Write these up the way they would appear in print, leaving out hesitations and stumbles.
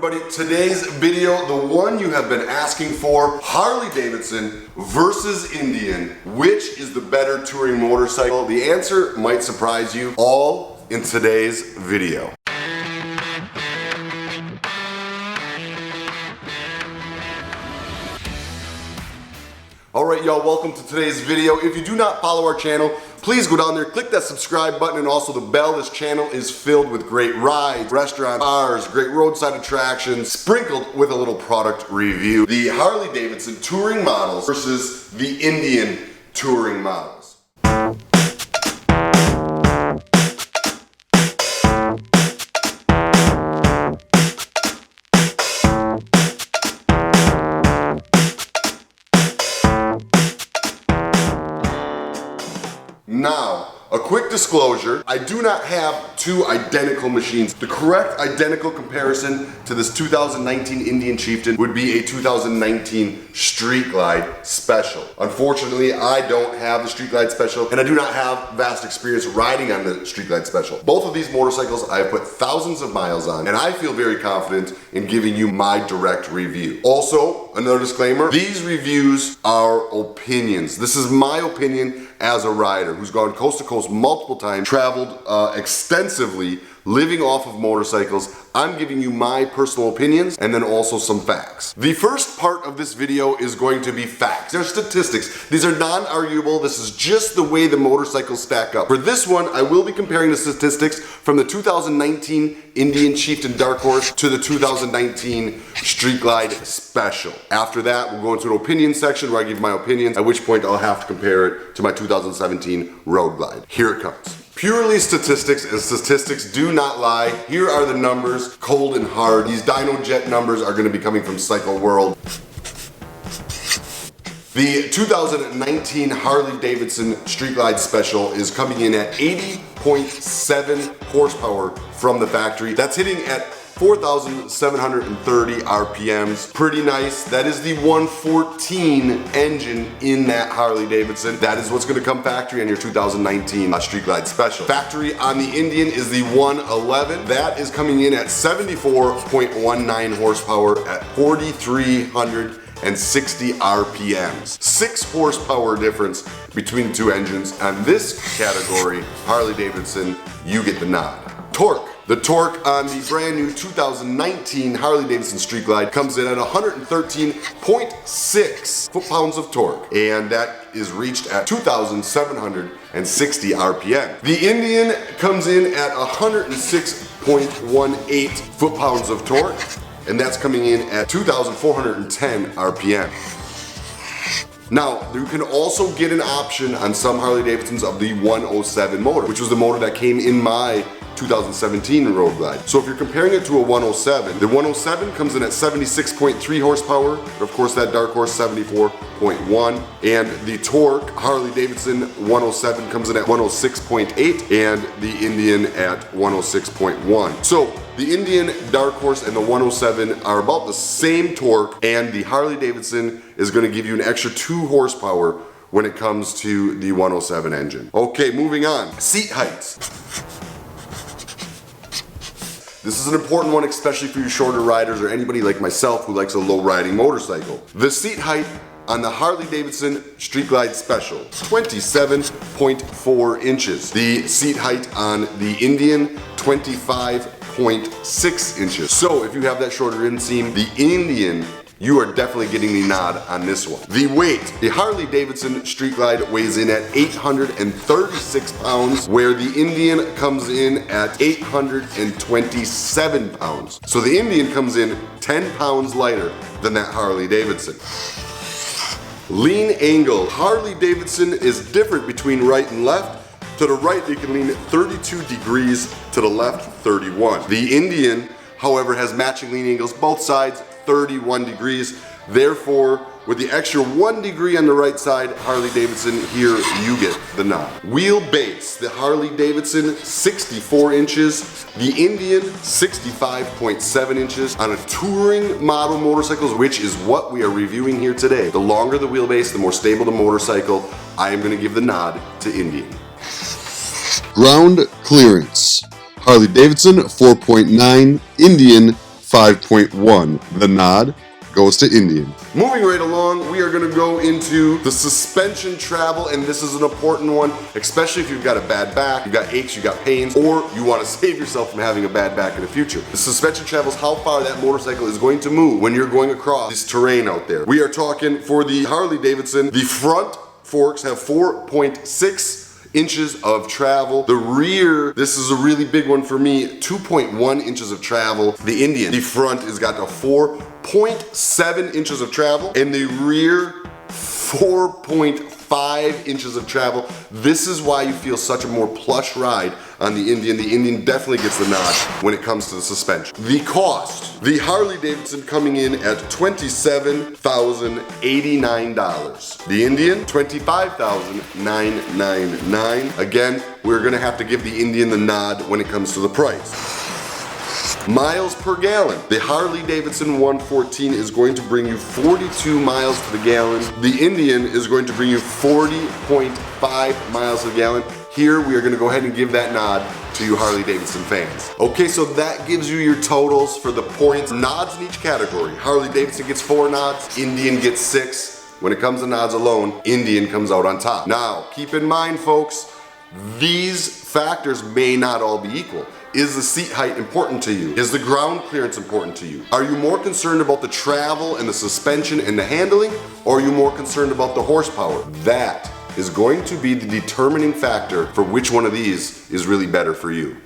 everybody? Today's video, the one you have been asking for, Harley Davidson versus Indian. Which is the better touring motorcycle? The answer might surprise you, all in today's video. Alright y'all, welcome to today's video. If you do not follow our channel, please go down there, click that subscribe button and also the bell. This channel is filled with great rides, restaurant bars, great roadside attractions, sprinkled with a little product review. The Harley Davidson touring models versus the Indian touring models. Now, a quick disclosure, I do not have two identical machines. The correct identical comparison to this 2019 Indian Chieftain would be a 2019 Street Glide Special. Unfortunately, I don't have the Street Glide Special and I do not have vast experience riding on the Street Glide Special. Both of these motorcycles I have put thousands of miles on and I feel very confident in giving you my direct review. Also, another disclaimer, these reviews are opinions. This is my opinion as a rider who's gone coast to coast multiple times, traveled extensively, living off of motorcycles. I'm giving you my personal opinions and then also some facts. The first part of this video is going to be facts. They're statistics. These are non-arguable. This is just the way the motorcycles stack up. For this one, I will be comparing the statistics from the 2019 Indian Chieftain Dark Horse to the 2019 Street Glide Special. After that, we'll go into an opinion section where I give my opinions, at which point I'll have to compare it to my 2017 Road Glide. Here it comes. Purely statistics, and statistics do not lie. Here are the numbers, cold and hard. These Dyno Jet numbers are going to be coming from Cycle World. The 2019 Harley Davidson Street Glide Special is coming in at 80.7 horsepower from the factory. That's hitting at 4,730 RPMs. Pretty nice. That is the 114 engine in that Harley Davidson. That is what's going to come factory on your 2019 Street Glide Special. Factory on the Indian is the 111. That is coming in at 74.19 horsepower at 4,360 RPMs. 6 horsepower difference between the two engines. On this category, Harley Davidson, you get the nod. Torque. The torque on the brand new 2019 Harley Davidson Street Glide comes in at 113.6 foot-pounds of torque, and that is reached at 2,760 RPM. The Indian comes in at 106.18 foot-pounds of torque, and that's coming in at 2,410 RPM. Now, you can also get an option on some Harley Davidsons of the 107 motor, which was the motor that came in my 2017 Road Glide. So if you're comparing it to a 107, the 107 comes in at 76.3 horsepower, of course that Dark Horse 74.1, and the torque Harley Davidson 107 comes in at 106.8 and the Indian at 106.1. So the Indian Dark Horse and the 107 are about the same torque, and the Harley Davidson is going to give you an extra 2 horsepower when it comes to the 107 engine. Okay, moving on. Seat heights. This is an important one, especially for you shorter riders or anybody like myself who likes a low riding motorcycle. The seat height on the Harley Davidson Street Glide Special, 27.4 inches. The seat height on the Indian, 25.6 inches. So if you have that shorter inseam, the Indian, you are definitely getting the nod on this one. The weight, the Harley Davidson Street Glide weighs in at 836 pounds, where the Indian comes in at 827 pounds. So the Indian comes in 10 pounds lighter than that Harley Davidson. Lean angle, Harley Davidson is different between right and left. To the right, you can lean 32 degrees, to the left, 31. The Indian, however, has matching lean angles, both sides, 31 degrees. Therefore, with the extra 1 degree on the right side, Harley Davidson, here you get the nod. Wheelbase, the Harley Davidson, 64 inches. The Indian, 65.7 inches. On a touring model motorcycles, which is what we are reviewing here today, the longer the wheelbase, the more stable the motorcycle. I am going to give the nod to Indian. Ground clearance. Harley Davidson 4.9, Indian 5.1. The nod goes to Indian. Moving right along, we are going to go into the suspension travel, and this is an important one, especially if you've got a bad back, you've got aches, you've got pains, or you want to save yourself from having a bad back in the future. The suspension travel is how far that motorcycle is going to move when you're going across this terrain out there. We are talking for the Harley Davidson, the front forks have 4.6 inches of travel. The rear, this is a really big one for me, 2.1 inches of travel. The Indian, the front has got a 4.7 inches of travel, and the rear 4.5 inches of travel. This is why you feel such a more plush ride on the Indian. The Indian definitely gets the nod when it comes to the suspension. The cost, the Harley Davidson coming in at $27,089. The Indian, $25,999. Again, we're gonna have to give the Indian the nod when it comes to the price. Miles per gallon. The Harley Davidson 114 is going to bring you 42 miles to the gallon. The Indian is going to bring you 40.5 miles to the gallon. Here we are going to go ahead and give that nod to you Harley Davidson fans. Okay, so that gives you your totals for the points. Nods in each category. Harley Davidson gets 4 nods, Indian gets 6. When it comes to nods alone, Indian comes out on top. Now, keep in mind folks, these factors may not all be equal. Is the seat height important to you? Is the ground clearance important to you? Are you more concerned about the travel and the suspension and the handling, or are you more concerned about the horsepower? That is going to be the determining factor for which one of these is really better for you.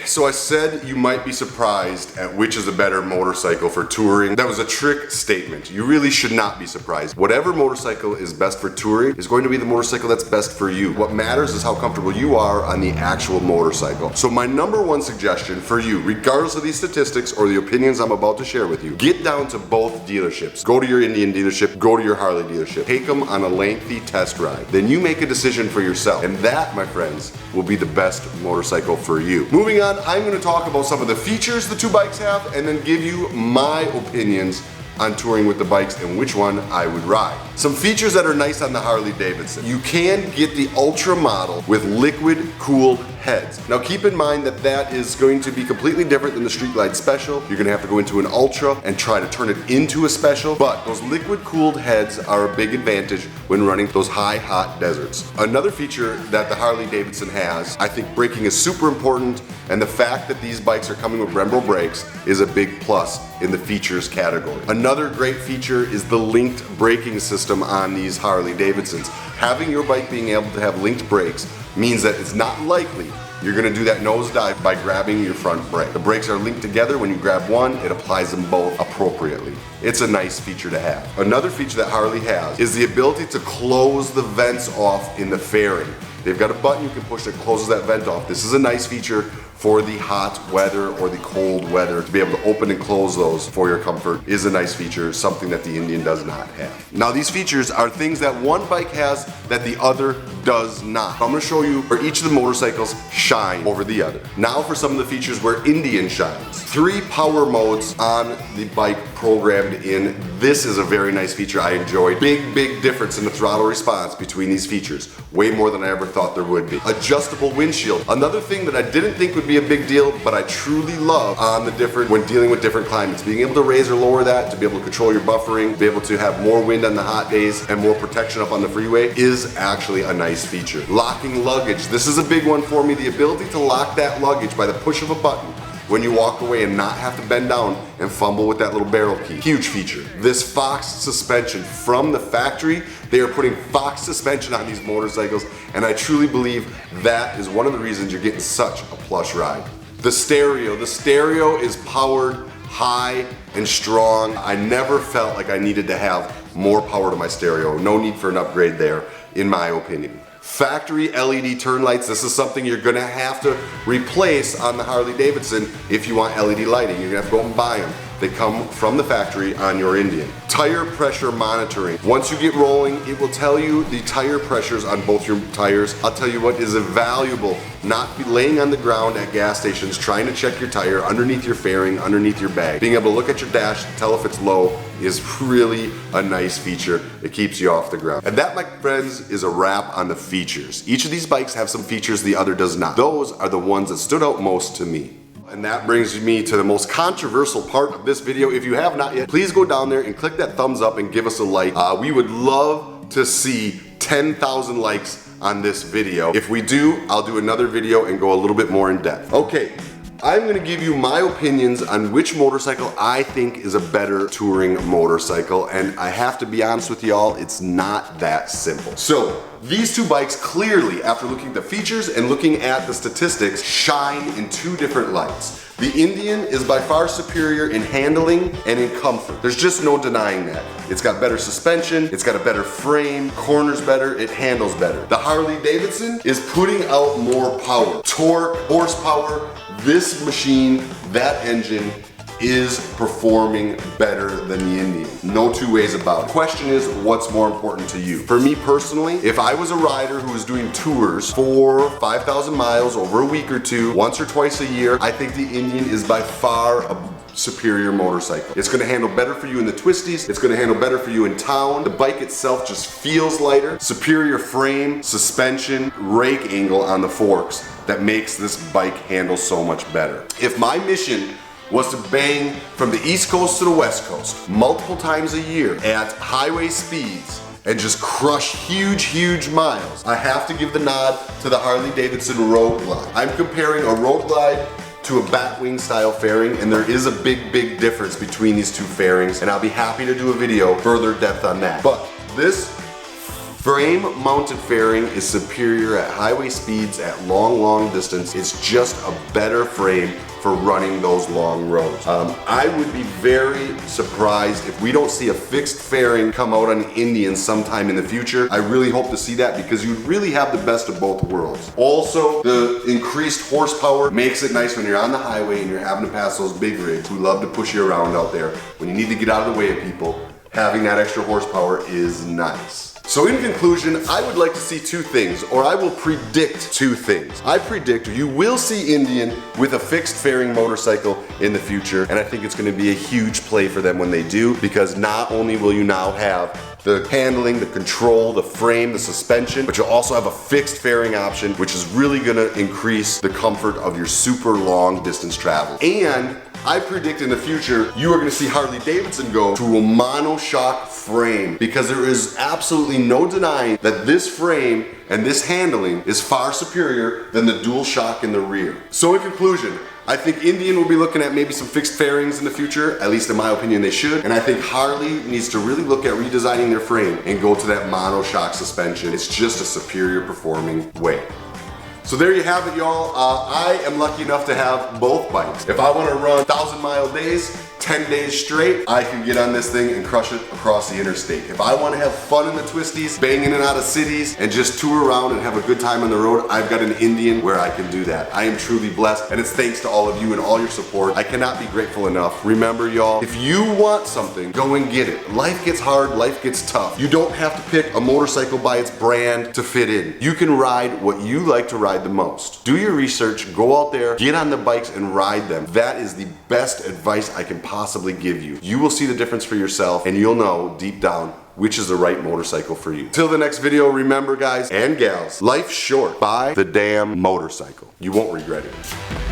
So I said you might be surprised at which is a better motorcycle for touring. That was a trick statement. You really should not be surprised. Whatever motorcycle is best for touring is going to be the motorcycle that's best for you. What matters is how comfortable you are on the actual motorcycle. So my number one suggestion for you, regardless of these statistics or the opinions I'm about to share with you, get down to both dealerships. Go to your Indian dealership, go to your Harley dealership. Take them on a lengthy test ride. Then you make a decision for yourself. And that, my friends, will be the best motorcycle for you. Moving on, I'm going to talk about some of the features the two bikes have and then give you my opinions on touring with the bikes and which one I would ride. Some features that are nice on the Harley Davidson. You can get the Ultra model with liquid cooled heads. Now keep in mind that that is going to be completely different than the Street Glide Special. You're gonna have to go into an Ultra and try to turn it into a Special, but those liquid cooled heads are a big advantage when running those high hot deserts. Another feature that the Harley Davidson has, I think braking is super important, and the fact that these bikes are coming with Brembo brakes is a big plus in the features category. Another great feature is the linked braking system on these Harley Davidsons. Having your bike being able to have linked brakes means that it's not likely you're gonna do that nosedive by grabbing your front brake. The brakes are linked together. When you grab one, it applies them both appropriately. It's a nice feature to have. Another feature that Harley has is the ability to close the vents off in the fairing. They've got a button you can push that closes that vent off. This is a nice feature for the hot weather or the cold weather. To be able to open and close those for your comfort is a nice feature, something that the Indian does not have. Now these features are things that one bike has that the other does not. I'm gonna show you where each of the motorcycles shine over the other. Now for some of the features where Indian shines. 3 power modes on the bike programmed in. This is a very nice feature I enjoyed. Big difference in the throttle response between these features. Way more than I ever thought there would be. Adjustable windshield. Another thing that I didn't think would be a big deal, but I truly love on the when dealing with different climates. Being able to raise or lower that, to be able to control your buffering, be able to have more wind on the hot days and more protection up on the freeway is actually a nice feature. Locking luggage. This is a big one for me. The ability to lock that luggage by the push of a button when you walk away and not have to bend down and fumble with that little barrel key. Huge feature. This Fox suspension from the factory, they are putting Fox suspension on these motorcycles, and I truly believe that is one of the reasons you're getting such a plush ride. The stereo is powered high and strong. I never felt like I needed to have more power to my stereo. No need for an upgrade there, in my opinion. Factory LED turn lights. This is something you're gonna have to replace on the Harley Davidson if you want LED lighting. You're gonna have to go out and buy them. They come from the factory on your Indian. Tire pressure monitoring. Once you get rolling, it will tell you the tire pressures on both your tires. I'll tell you what is invaluable, not be laying on the ground at gas stations trying to check your tire underneath your fairing, underneath your bag. Being able to look at your dash, tell if it's low, is really a nice feature. It keeps you off the ground. And that, my friends, is a wrap on the features. Each of these bikes have some features the other does not. Those are the ones that stood out most to me. And that brings me to the most controversial part of this video. If you have not yet, please go down there and click that thumbs up and give us a like. We would love to see 10,000 likes on this video. If we do, I'll do another video and go a little bit more in depth. Okay, I'm gonna give you my opinions on which motorcycle I think is a better touring motorcycle, and I have to be honest with y'all, it's not that simple. So, these two bikes clearly, after looking at the features and looking at the statistics, shine in two different lights. The Indian is by far superior in handling and in comfort. There's just no denying that. It's got better suspension, it's got a better frame, corners better, it handles better. The Harley Davidson is putting out more power, torque, horsepower. This machine, that engine, is performing better than the Indian. No two ways about it. Question is, what's more important to you? For me personally, if I was a rider who was doing tours for 5,000 miles over a week or two, once or twice a year, I think the Indian is by far a superior motorcycle. It's gonna handle better for you in the twisties, it's gonna handle better for you in town. The bike itself just feels lighter. Superior frame, suspension, rake angle on the forks that makes this bike handle so much better. If my mission was to bang from the East Coast to the West Coast multiple times a year at highway speeds and just crush huge miles, I have to give the nod to the Harley Davidson Road Glide. I'm comparing a Road Glide to a batwing style fairing, and there is a big difference between these two fairings, and I'll be happy to do a video further depth on that. But this frame mounted fairing is superior at highway speeds, at long distance. It's just a better frame for running those long roads. I would be very surprised if we don't see a fixed fairing come out on Indian sometime in the future. I really hope to see that because you'd really have the best of both worlds. Also, the increased horsepower makes it nice when you're on the highway and you're having to pass those big rigs who love to push you around out there. When you need to get out of the way of people, having that extra horsepower is nice. So in conclusion, I would like to see two things, or I will predict two things. I predict you will see Indian with a fixed fairing motorcycle in the future, and I think it's gonna be a huge play for them when they do, because not only will you now have the handling, the control, the frame, the suspension, but you'll also have a fixed fairing option, which is really gonna increase the comfort of your super long distance travel. And I predict in the future, you are gonna see Harley Davidson go to a monoshock frame, because there is absolutely no denying that this frame and this handling is far superior than the dual shock in the rear. So in conclusion, I think Indian will be looking at maybe some fixed fairings in the future, at least in my opinion they should, and I think Harley needs to really look at redesigning their frame and go to that monoshock suspension. It's just a superior performing way. So there you have it, y'all. I am lucky enough to have both bikes. If I want to run 1,000-mile days, 10 days straight, I can get on this thing and crush it across the interstate. If I want to have fun in the twisties, bang in and out of cities, and just tour around and have a good time on the road, I've got an Indian where I can do that. I am truly blessed, and it's thanks to all of you and all your support. I cannot be grateful enough. Remember, y'all, if you want something, go and get it. Life gets hard, life gets tough. You don't have to pick a motorcycle by its brand to fit in. You can ride what you like to ride the most. Do your research, go out there, get on the bikes and ride them. That is the best advice I can possibly give you. You will see the difference for yourself, and you'll know deep down which is the right motorcycle for you. Till the next video, remember guys and gals, life's short. Buy the damn motorcycle. You won't regret it.